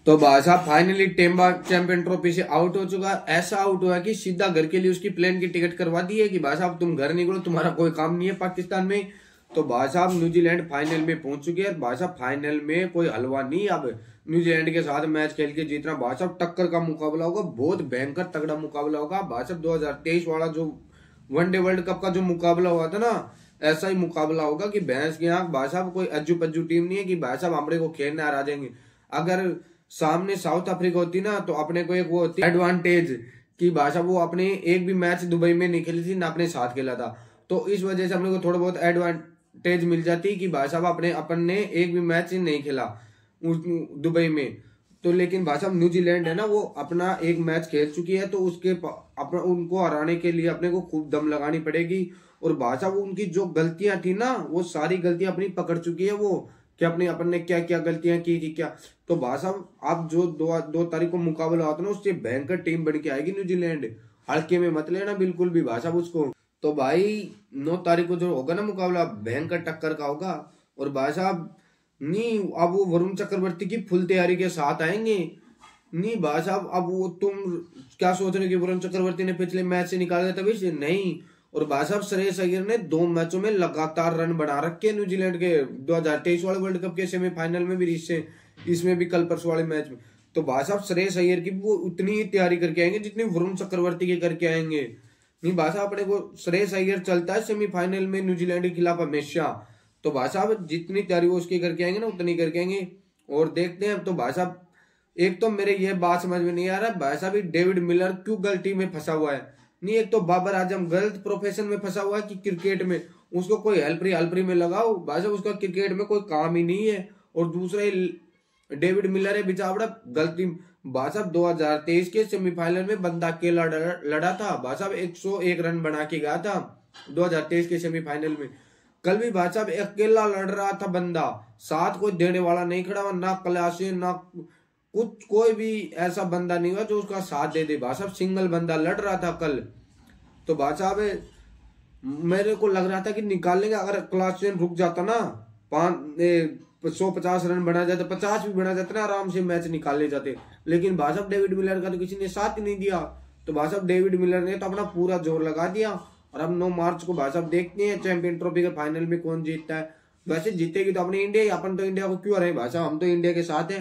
तो भाई साहब फाइनली टेम्बा चैंपियन ट्रॉफी से आउट हो चुका है। ऐसा आउट हुआ कि सीधा घर के लिए उसकी प्लेन की टिकट करवा दी है कि भाई साहब तुम घर निकलो, तुम्हारा कोई काम नहीं है पाकिस्तान में। तो भाई साहब न्यूजीलैंड फाइनल में पहुंच चुकी है। भाई साहब फाइनल में कोई हलवा नहीं, अब न्यूजीलैंड के साथ मैच खेल के जीतना भाई साहब टक्कर का मुकाबला होगा, बहुत भयंकर तगड़ा मुकाबला होगा। भाई साहब 2023 वाला जो वनडे वर्ल्ड कप का जो मुकाबला हुआ था ना, ऐसा ही मुकाबला होगा कि भैंस की आंख। भाई साहब कोई अज्जू पज्जू टीम नहीं है कि भाई साहब हमरे को खेलने आ जाएंगे। अगर सामने साउथ अफ्रीका होती ना तो अपने को एक वो होती एडवांटेज कि भाई साहब वो अपने एक भी मैच दुबई में नहीं खेली थी ना अपने साथ खेला था, तो इस वजह से अपने को थोड़ा बहुत एडवांटेज मिल जाती कि भाई साहब अपने अपन ने एक भी मैच नहीं खेला दुबई में। तो लेकिन भाई साहब न्यूजीलैंड है ना, वो अपना एक मैच खेल चुकी है, तो उसके अपना उनको हराने के लिए अपने को खूब दम लगानी पड़ेगी। और भाई साहब उनकी जो गलतियां थी ना, वो सारी गलतियां अपनी पकड़ चुकी है वो, कि अपनी अपन ने क्या क्या गलतियां की थी क्या। तो भाई साहब आप जो 2 तारीख को मुकाबला होता है ना, उससे भयंकर टीम बन के आएगी न्यूजीलैंड, हल्के में मत लेना बिल्कुल भी भाई साहब उसको। तो भाई 9 तारीख को जो होगा ना मुकाबला, भयंकर टक्कर का होगा। और भाई साहब नहीं, अब वो वरुण चक्रवर्ती की फुल तैयारी के साथ आएंगे। नहीं भाई साहब, अब वो तुम क्या सोच रहे हो कि वरुण चक्रवर्ती ने पिछले मैच से निकाल दिया तभी से नहीं। और भाई साहब श्रेयस अय्यर ने 2 मैचों में लगातार रन बना रखे न्यूजीलैंड के 2023 वाले वर्ल्ड कप के सेमीफाइनल में भी, इसमें भी कल परसों वाले मैच में। तो भाई साहब श्रेयस अय्यर की वो उतनी ही तैयारी करके आएंगे जितनी वरुण चक्रवर्ती के करके आएंगे। नहीं भाई साहब, अपने को श्रेयस अय्यर चलता है सेमीफाइनल में न्यूजीलैंड के खिलाफ हमेशा। तो भाई साहब जितनी तैयारी वो उसकी करके आएंगे ना, उतनी करके आएंगे। और देखते हैं। तो भाई साहब एक तो मेरे ये बात समझ में नहीं आ रहा भाई साहब, डेविड मिलर क्यों गलती में फंसा हुआ है। नहीं, एक तो बाबर आजम गलत प्रोफेशन में फंसा हुआ है कि क्रिकेट में उसको कोई हेल्परी में लगाओ, भाई साहब उसका क्रिकेट में कोई काम ही नहीं है। और दूसरा डेविड मिलर है बेचारा गलती। भाई साहब 2023 के सेमीफाइनल में बंदा अकेला लड़ा था, भाई साहब 101 रन बना के गया था 2023 के सेमीफाइनल में। कल भी भाई साहब अकेला लड़ रहा था बंदा, साथ कोई देने वाला नहीं खड़ा हुआ, ना क्लासे ना कुछ, कोई भी ऐसा बंदा नहीं हुआ जो उसका साथ दे दे। भाई साहब सिंगल बंदा लड़ रहा था कल। तो भाई साहब मेरे को लग रहा था कि निकाल लेंगे, अगर क्लासेन रुक जाता ना, 150 रन बना जाते, 50 भी बना जाते ना, आराम से मैच निकाल ले जाते। लेकिन भाई साहब डेविड मिलर का तो किसी ने साथ ही नहीं दिया। तो भाई साहब डेविड मिलर ने तो अपना पूरा जोर लगा दिया। और अब 9 मार्च को भाई साहब देखते हैं चैंपियन ट्रॉफी के फाइनल में कौन जीतता है। वैसे जीतेगी तो अपनी इंडिया ही, अपन तो इंडिया को क्यों रहे भाई साहब, हम तो इंडिया के साथ हैं।